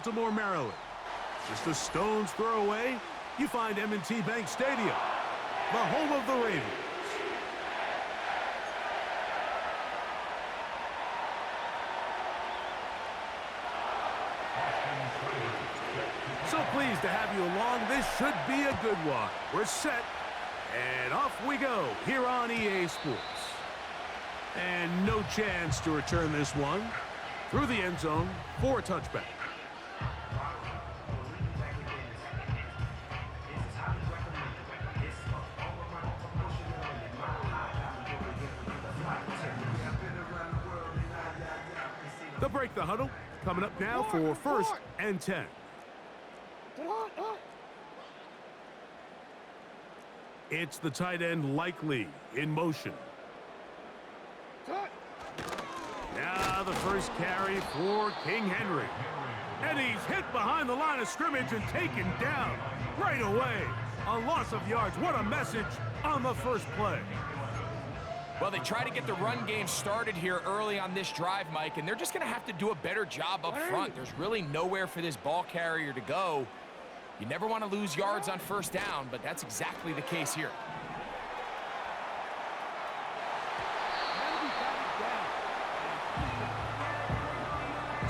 Baltimore, Maryland. Just a stone's throw away, you find M&T Bank Stadium, the home of the Ravens. So pleased to have you along. This should be a good one. We're set, and off we go here on EA Sports. And no chance to return this one through the end zone for a touchback. They'll break the huddle. Coming up now for 1st and 10. It's the tight end Likely in motion. Now the first carry for King Henry. And he's hit behind the line of scrimmage and taken down right away. A loss of yards. What a message on the first play. Well, they try to get the run game started here early on this drive, Mike, and they're just going to have to do a better job up front. There's really nowhere for this ball carrier to go. You never want to lose yards on 1st down, but that's exactly the case here.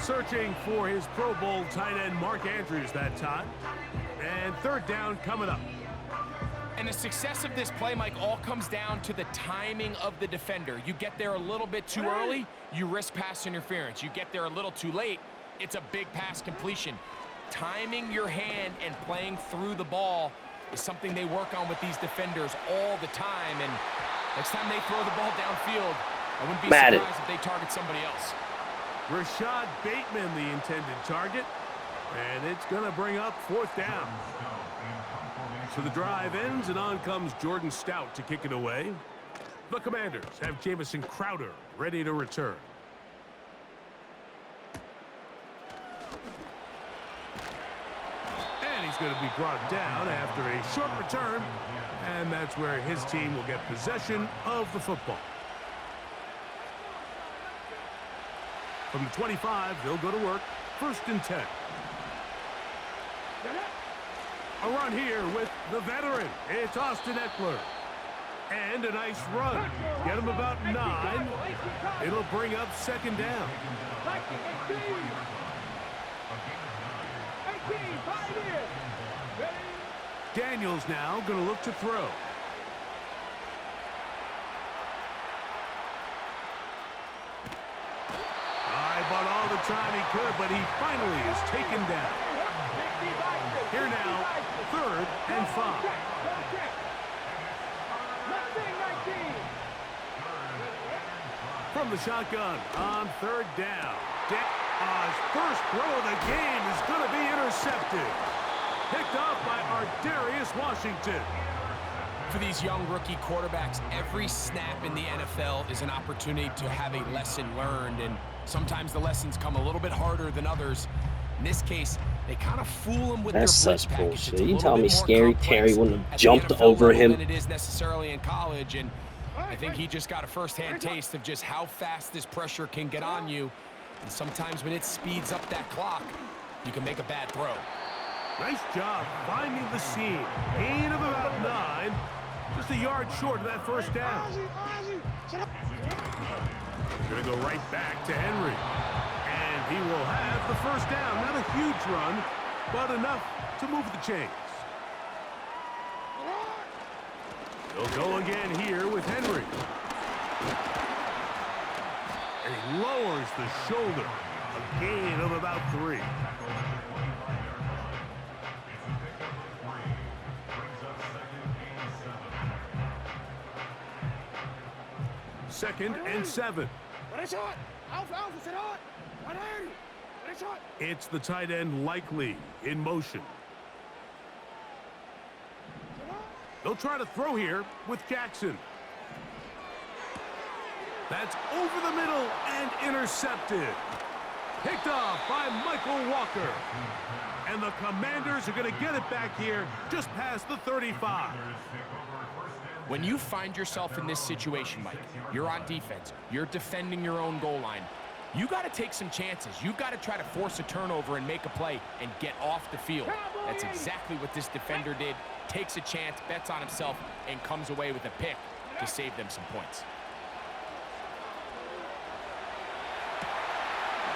Searching for his Pro Bowl tight end Mark Andrews that time. And 3rd down coming up. And the success of this play, Mike, all comes down to the timing of the defender. You get there a little bit too early, you risk pass interference. You get there a little too late, it's a big pass completion. Timing your hand and playing through the ball is something they work on with these defenders all the time. And next time they throw the ball downfield, I wouldn't be surprised if they target somebody else. Rashad Bateman, the intended target. And it's going to bring up 4th down. So the drive ends, and on comes Jordan Stout to kick it away. The Commanders have Jamison Crowder ready to return. And he's going to be brought down after a short return. And that's where his team will get possession of the football. From the 25, they'll go to work. 1st and 10. A run here with the veteran. It's Austin Eckler. And a nice run. Get him about 9. It'll bring up 2nd down. Daniels now going to look to throw. But all the time he could, but he finally is taken down. Here now, 3rd and 5. From the shotgun on 3rd down. His first throw of the game is going to be intercepted. Picked off by Ardarius Washington. For these young rookie quarterbacks, every snap in the NFL is an opportunity to have a lesson learned, and sometimes the lessons come a little bit harder than others. In this case, they kind of fool them with their blitz package. Bullshit. You tell me Scary Terry wouldn't have jumped over him than it is necessarily in college, and I think he just got a first-hand taste of just how fast this pressure can get on you. And sometimes when it speeds up that clock, you can make a bad throw. Nice job finding the seam. Gain of about 9. Just a yard short of that 1st down. Going to go right back to Henry. And he will have the 1st down. Not a huge run, but enough to move the chains. They'll go again here with Henry. And he lowers the shoulder. A gain of about 3. Second and 7. It's the tight end Likely in motion. They'll try to throw here with Jackson. That's over the middle and intercepted. Picked off by Michael Walker. And the Commanders are going to get it back here just past the 35. When you find yourself in this situation, Mike, you're on defense, you're defending your own goal line, You got to take some chances. You've got to try to force a turnover and make a play and get off the field. That's exactly what this defender did. Takes a chance, bets on himself, and comes away with a pick to save them some points.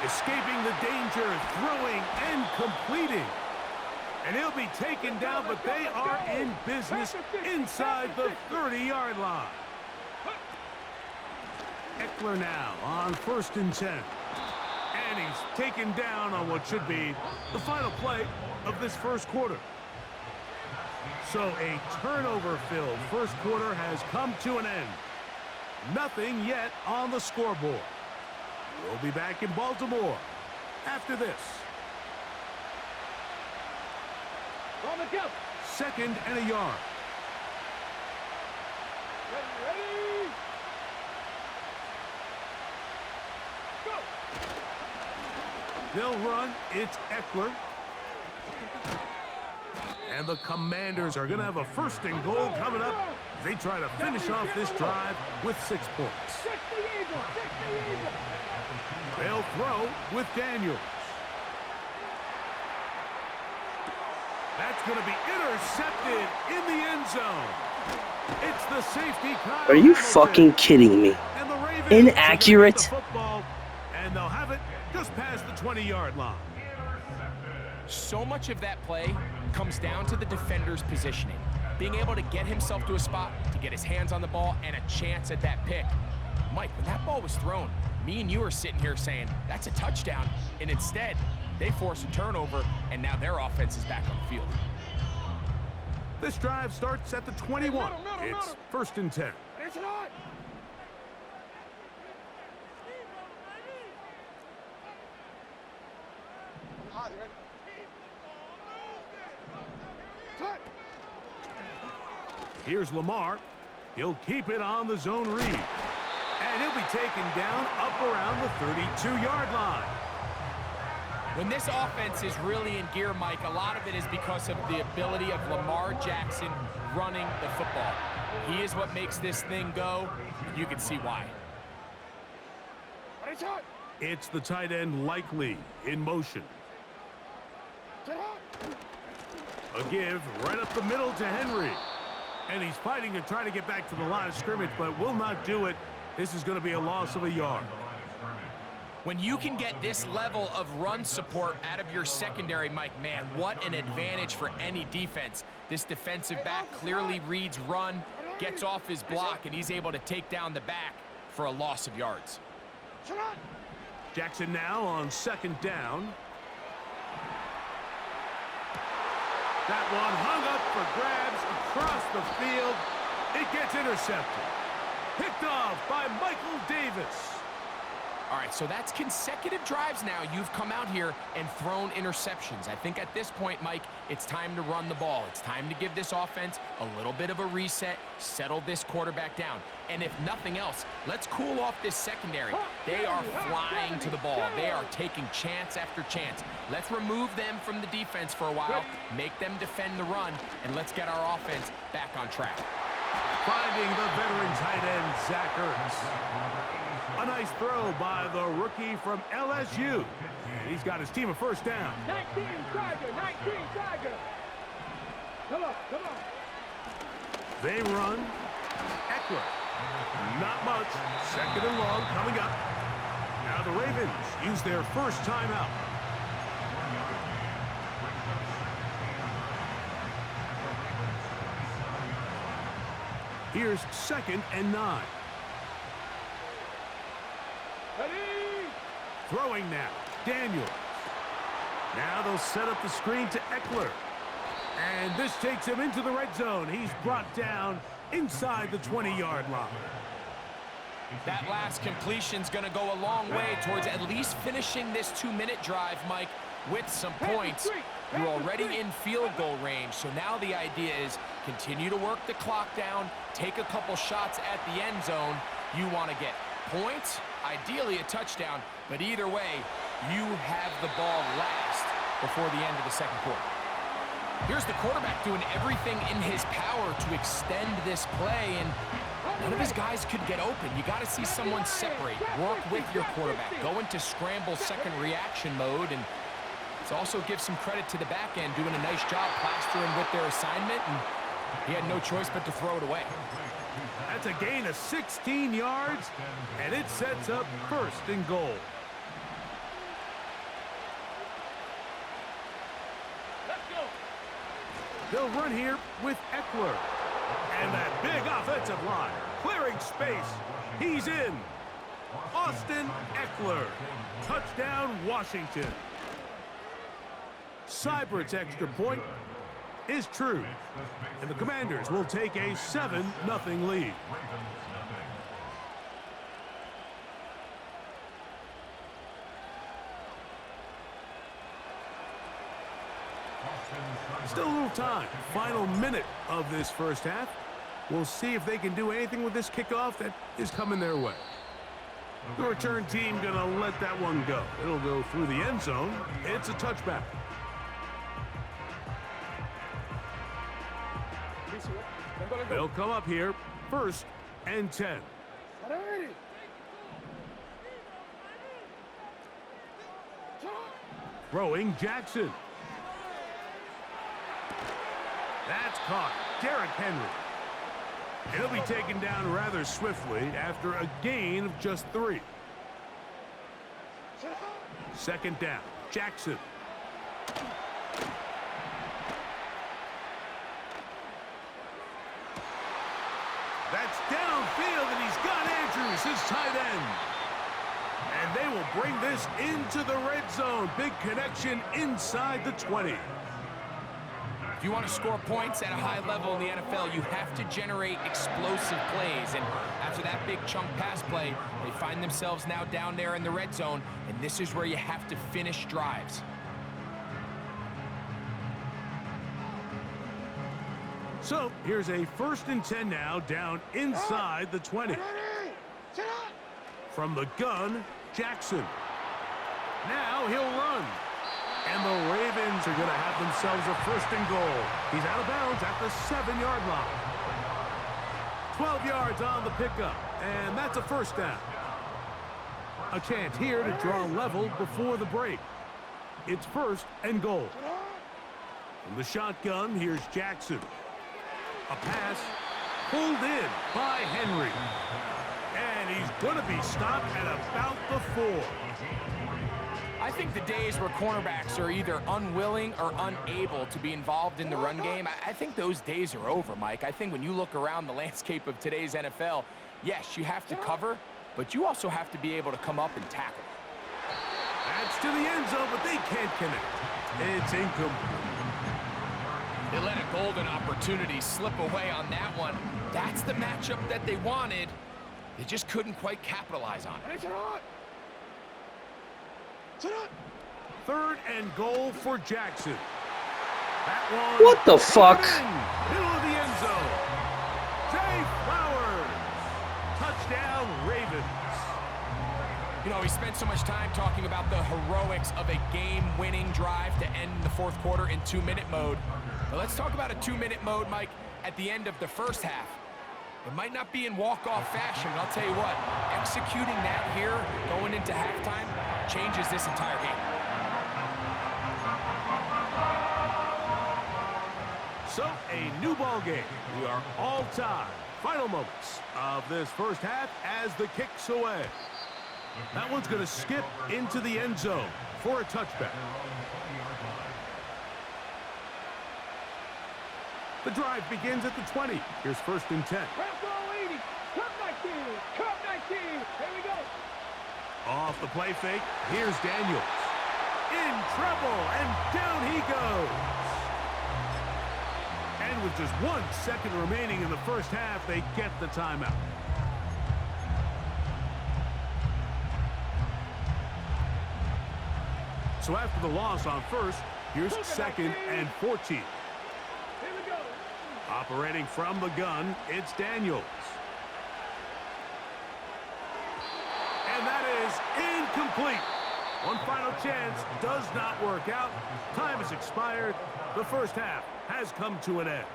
Escaping the danger, throwing and completing. And he'll be taken down, but they are in business inside the 30-yard line. Eckler now on 1st and 10. And he's taken down on what should be the final play of this first quarter. So a turnover-filled first quarter has come to an end. Nothing yet on the scoreboard. We'll be back in Baltimore after this. 2nd and a yard. Ready? Go! They'll run. It's Eckler. And the Commanders are going to have a 1st and goal coming up. They try to finish off this drive with 6 points. They'll throw with Daniels. That's going to be intercepted in the end zone. It's the safety. Are you fucking kidding me? And the Ravens Inaccurate. get the football, and they'll have it just past the 20-yard line. So much of that play comes down to the defender's positioning. Being able to get himself to a spot, to get his hands on the ball, and a chance at that pick. Mike, when that ball was thrown, me and you are sitting here saying, that's a touchdown. And instead, they force a turnover, and now their offense is back on the field. This drive starts at the 21. It's 1st and 10. Here's Lamar. He'll keep it on the zone read. And he'll be taken down up around the 32-yard line. When this offense is really in gear, Mike, a lot of it is because of the ability of Lamar Jackson running the football. He is what makes this thing go. You can see why. It's the tight end Likely in motion. A give right up the middle to Henry. And he's fighting to try to get back to the line of scrimmage, but will not do it. This is going to be a loss of a yard. When you can get this level of run support out of your secondary, Mike, man, what an advantage for any defense. This defensive back clearly reads run, gets off his block, and he's able to take down the back for a loss of yards. Jackson now on 2nd down. That one hung up for grabs across the field. It gets intercepted. Picked off by Michael Davis. All right, so that's consecutive drives now. You've come out here and thrown interceptions. I think at this point, Mike, it's time to run the ball. It's time to give this offense a little bit of a reset, settle this quarterback down. And if nothing else, let's cool off this secondary. They are flying to the ball. They are taking chance after chance. Let's remove them from the defense for a while, make them defend the run, and let's get our offense back on track. Finding the veteran tight end, Zach Ertz. A nice throw by the rookie from LSU. He's got his team a 1st down. 19 Tiger. Come on. They run. Eckler. Not much. 2nd and long coming up. Now the Ravens use their 1st timeout. Here's 2nd and 9. Ready? Throwing now, Daniels. Now they'll set up the screen to Eckler. And this takes him into the red zone. He's brought down inside the 20-yard line. That last completion's going to go a long way towards at least finishing this 2-minute drive, Mike, with some points. You're already in field goal range, so now the idea is continue to work the clock down, take a couple shots at the end zone. You want to get points, ideally a touchdown, but either way, you have the ball last before the end of the 2nd quarter. Here's the quarterback doing everything in his power to extend this play, and None of his guys could get open. You got to see someone separate, work with your quarterback, go into scramble second reaction mode, and it also gives some credit to the back end doing a nice job plastering with their assignment, and he had no choice but to throw it away. That's a gain of 16 yards, and it sets up first and goal. Let's go. They'll run here with Eckler. And that big offensive line, clearing space. He's in. Austin Eckler. Touchdown, Washington. Seibert's extra point is true. And the Commanders will take a 7-0 lead. Still a little time. Final minute of this first half. We'll see if they can do anything with this kickoff that is coming their way. The return team gonna let that one go. It'll go through the end zone. It's a touchback. They'll come up here, 1st and 10. Throwing Jackson. That's caught. Derrick Henry. He'll be taken down rather swiftly after a gain of just 3. 2nd down. Jackson. That's downfield, and he's got Andrews, his tight end. And they will bring this into the red zone. Big connection inside the 20. If you want to score points at a high level in the NFL, you have to generate explosive plays. And after that big chunk pass play, they find themselves now down there in the red zone, and this is where you have to finish drives. So here's a 1st and 10 now, down inside the 20. From the gun, Jackson. Now he'll run. And the Ravens are going to have themselves a 1st and goal. He's out of bounds at the 7-yard line. 12 yards on the pickup, and that's a 1st down. A chance here to draw level before the break. It's 1st and goal. From the shotgun, here's Jackson. A pass pulled in by Henry. And he's going to be stopped at about the 4. I think the days where cornerbacks are either unwilling or unable to be involved in the run game, I think those days are over, Mike. I think when you look around the landscape of today's NFL, yes, you have to cover, but you also have to be able to come up and tackle. That's to the end zone, but they can't connect. It's incomplete. They let a golden opportunity slip away on that one. That's the matchup that they wanted. They just couldn't quite capitalize on it. 3rd and goal for Jackson. That one. What the fuck? Middle of the end zone. Zay Flowers. Touchdown, Ravens. You know, we spent so much time talking about the heroics of a game-winning drive to end the 4th quarter in 2-minute mode. But let's talk about a 2-minute mode, Mike, at the end of the first half. It might not be in walk-off fashion, but I'll tell you what, executing that here, going into halftime, changes this entire game. So, a new ball game. We are all tied. Final moments of this first half as the kick's away. That one's going to skip into the end zone for a touchback. The drive begins at the 20. Here's 1st and 10. Cup 19. Cup 19. Here we go. Off the play fake, here's Daniels. In trouble, and down he goes. And with just 1 second remaining in the first half, they get the timeout. So after the loss on 1st, here's 2nd and 14. Here we go. Operating from the gun, it's Daniels. And that is incomplete. One final chance does not work out. Time has expired. The first half has come to an end.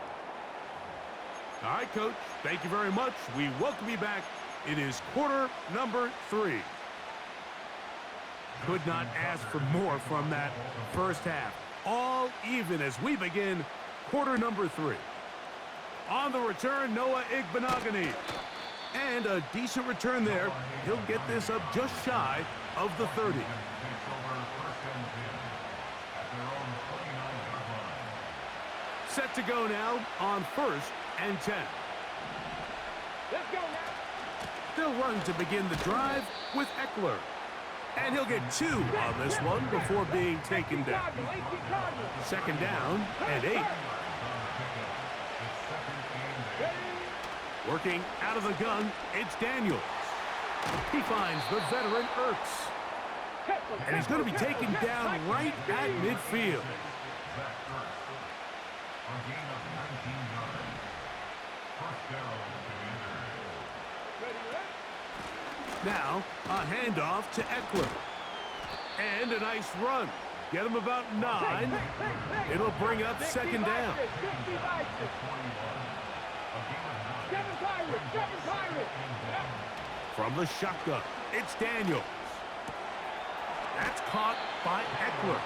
All right, Coach. Thank you very much. We welcome you back. It is quarter number 3. Could not ask for more from that first half. All even as we begin quarter number 3. On the return, Noah Igbenogany. And a decent return there. He'll get this up just shy of the 30. Set to go now on 1st and 10. Let's go now. They'll run to begin the drive with Eckler. And he'll get 2 on this one before being taken down. 2nd down and 8. Working out of the gun, it's Daniels. He finds the veteran Ertz. And he's going to be taken down right at midfield. Now, a handoff to Eckler. And a nice run. Get him about 9. It'll bring up 2nd down. From the shotgun, it's Daniels. That's caught by Eckler.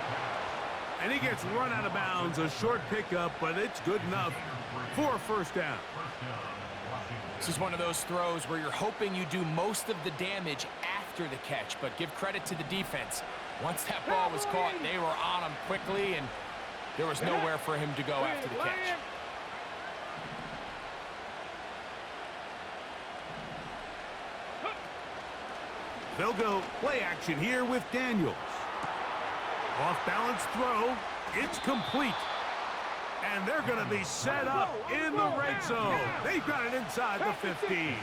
And he gets run out of bounds. A short pickup, but it's good enough for a 1st down. This is one of those throws where you're hoping you do most of the damage after the catch, but give credit to the defense. Once that ball was caught, they were on him quickly, and there was nowhere for him to go after the catch. They'll go play action here with Daniels. Off-balance throw. It's complete. And they're going to be set up in the red zone. They've got it inside the 15.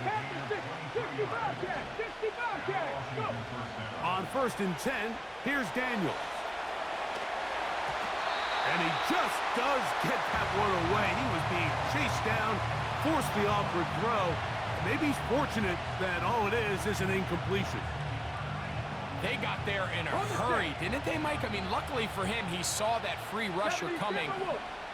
On 1st and 10, here's Daniels. And he just does get that one away. He was being chased down, forced the awkward throw. Maybe he's fortunate that all it is an incompletion. They got there in a hurry, didn't they, Mike? I mean, luckily for him, he saw that free rusher coming,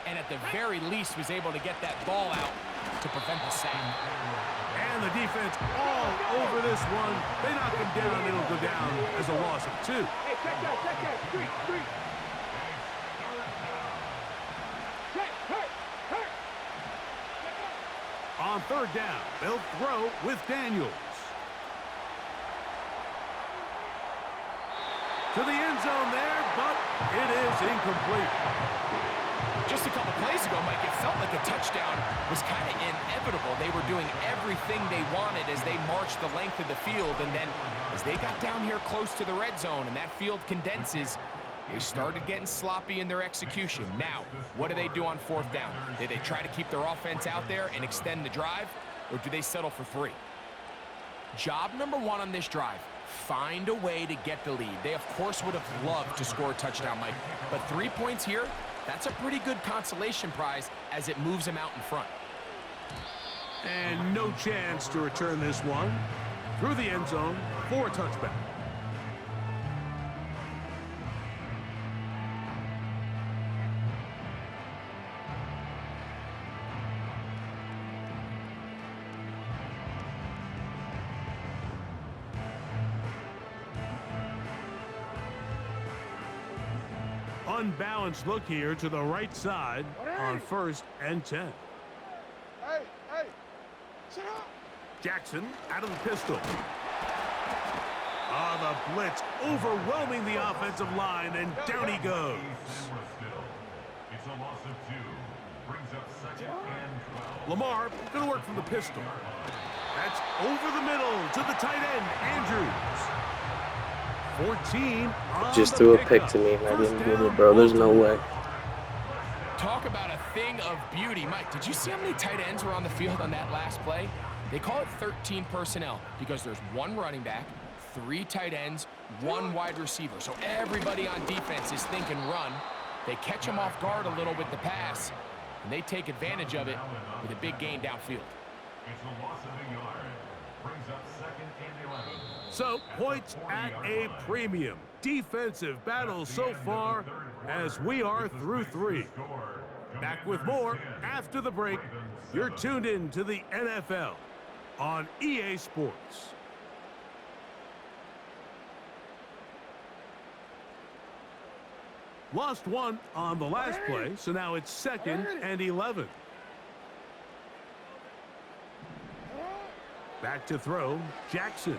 and at the very least was able to get that ball out to prevent the sack. And the defense all over this one. They knock him down. It'll go down as a loss of 2. Hey, check that. Street. On 3rd down, they'll throw with Daniels. To the end zone there, but it is incomplete. Just a couple plays ago, Mike, it felt like a touchdown was kind of inevitable. They were doing everything they wanted as they marched the length of the field, and then as they got down here close to the red zone and that field condenses, they started getting sloppy in their execution. Now, what do they do on 4th down? Do they try to keep their offense out there and extend the drive, or do they settle for 3? Job number 1 on this drive, find a way to get the lead. They, of course, would have loved to score a touchdown, Mike, but 3 points here, that's a pretty good consolation prize as it moves them out in front. And no chance to return this one through the end zone for a touchback. Unbalanced look here to the right side on 1st and 10. Hey, shut up. Jackson out of the pistol. The blitz overwhelming the offensive line, and down he goes. It's a loss of 2. Brings up 2nd and 12. Lamar going to work from the pistol. That's over the middle to the tight end, Andrews. 14 on Just the threw a pick pickup. to me and I First didn't get down, it, bro. There's no way. Talk about a thing of beauty. Mike, did you see how many tight ends were on the field on that last play? They call it 13 personnel because there's 1 running back, 3 tight ends, 1 wide receiver. So everybody on defense is thinking run. They catch them off guard a little with the pass, and they take advantage of it with a big gain downfield. It's a loss of a yard. Brings up 2nd and 11. So points at a premium. Defensive battle so far as we are through 3. Back with more after the break. You're tuned in to the NFL on EA Sports. Lost one on the last play, so now it's 2nd and 11. Back to throw, Jackson.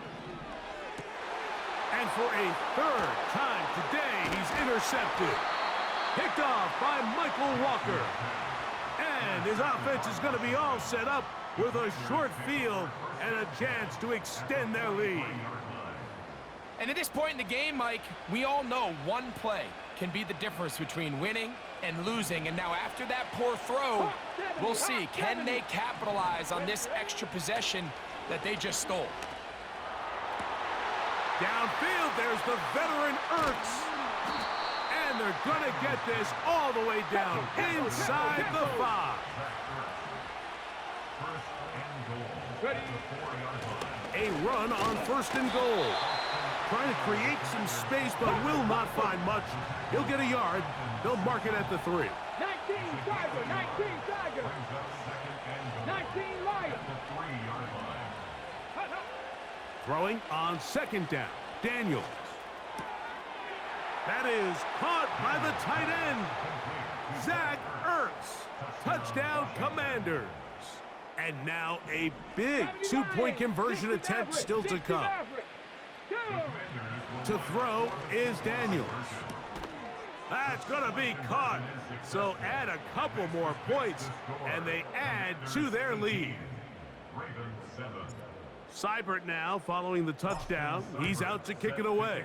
And for a 3rd time today, he's intercepted. Picked off by Michael Walker. And his offense is going to be all set up with a short field and a chance to extend their lead. And at this point in the game, Mike, we all know one play can be the difference between winning and losing. And now after that poor throw, we'll see, can they capitalize on this extra possession that they just stole? Downfield, there's the veteran Ertz. And they're going to get this all the way down inside the 5. A run on 1st and goal. Trying to create some space, but will not find much. He'll get a yard. They'll mark it at the 3. 19 Tiger, 19 Tiger. 19 Lion. Throwing on 2nd down. Daniels. That is caught by the tight end, Zach Ertz. Touchdown, Commanders. And now a big 2-point conversion attempt still to come. To throw is Daniels. That's going to be caught. So add a couple more points, and they add to their lead. Seibert now following the touchdown. He's out to kick it away.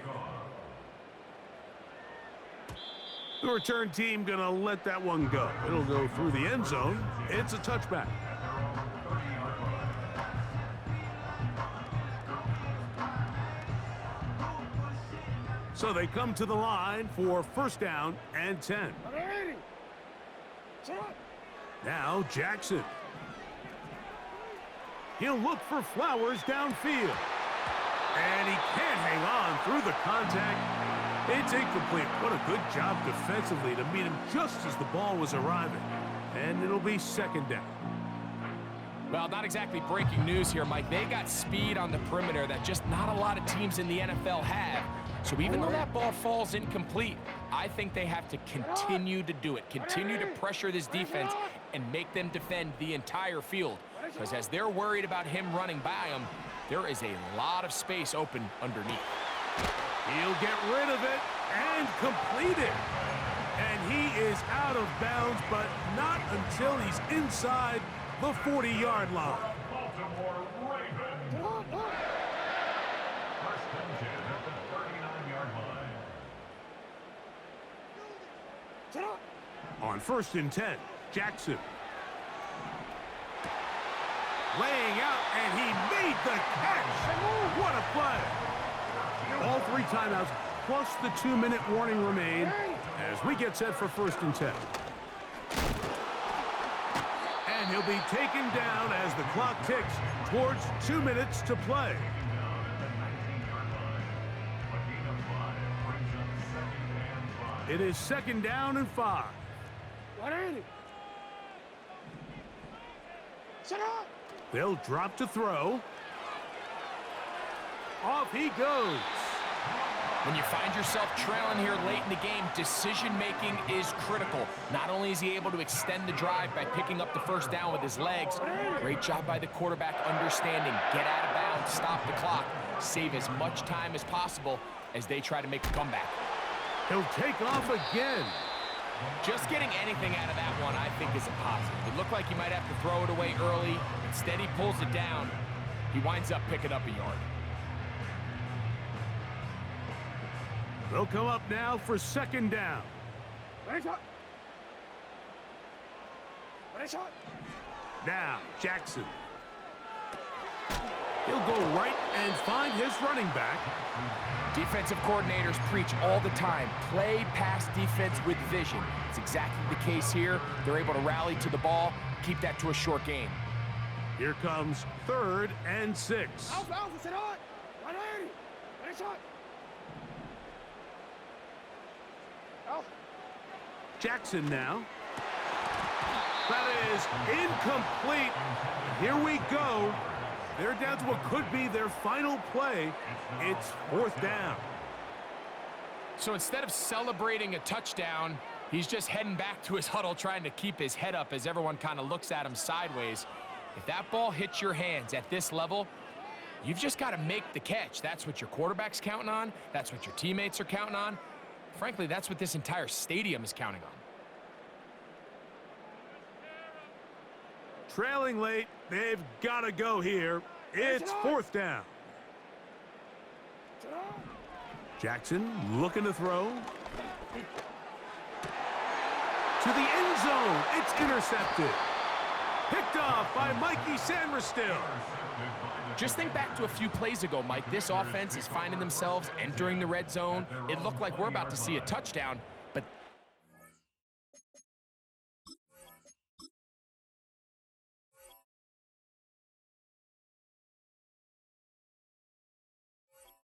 The return team going to let that one go. It'll go through the end zone. It's a touchback. So they come to the line for 1st down and 10. Now Jackson. He'll look for Flowers downfield. And he can't hang on through the contact. It's incomplete. What a good job defensively to meet him just as the ball was arriving. And it'll be 2nd down. Well, not exactly breaking news here, Mike. They got speed on the perimeter that just not a lot of teams in the NFL have. So even though that ball falls incomplete, I think they have to continue to do it. Continue to pressure this defense and make them defend the entire field. Because as they're worried about him running by them, there is a lot of space open underneath. He'll get rid of it and complete it. And he is out of bounds, but not until he's inside the 40-yard line. Baltimore Ravens. 1st and 10 at the 39-yard line. On 1st and 10, Jackson. Laying out, and he made the catch. What a play. All 3 timeouts, plus the 2-minute warning remain as we get set for 1st and 10. And he'll be taken down as the clock ticks towards 2 minutes to play. It is 2nd down and 5. They'll drop to throw. Off he goes. When you find yourself trailing here late in the game, decision-making is critical. Not only is he able to extend the drive by picking up the 1st down with his legs, great job by the quarterback understanding, get out of bounds, stop the clock, save as much time as possible as they try to make a comeback. He'll take off again. Just getting anything out of that one, I think, is a positive. It looked like he might have to throw it away early. Instead, he pulls it down. He winds up picking up a yard. They'll come up now for 2nd down. Now, Jackson. He'll go right and find his running back. Defensive coordinators preach all the time, play pass defense with vision. It's exactly the case here. They're able to rally to the ball, keep that to a short game. Here comes 3rd and 6. Jackson now. That is incomplete. Here we go. They're down to what could be their final play. It's 4th down. So instead of celebrating a touchdown, he's just heading back to his huddle trying to keep his head up as everyone kind of looks at him sideways. If that ball hits your hands at this level, you've just got to make the catch. That's what your quarterback's counting on. That's what your teammates are counting on. Frankly, that's what this entire stadium is counting on. Trailing late, they've got to go here. It's 4th down. Jackson looking to throw. To the end zone. It's intercepted. Picked off by Mikey Sanders-Still. Just think back to a few plays ago, Mike. This offense is finding themselves entering the red zone. It looked like we're about to see a touchdown.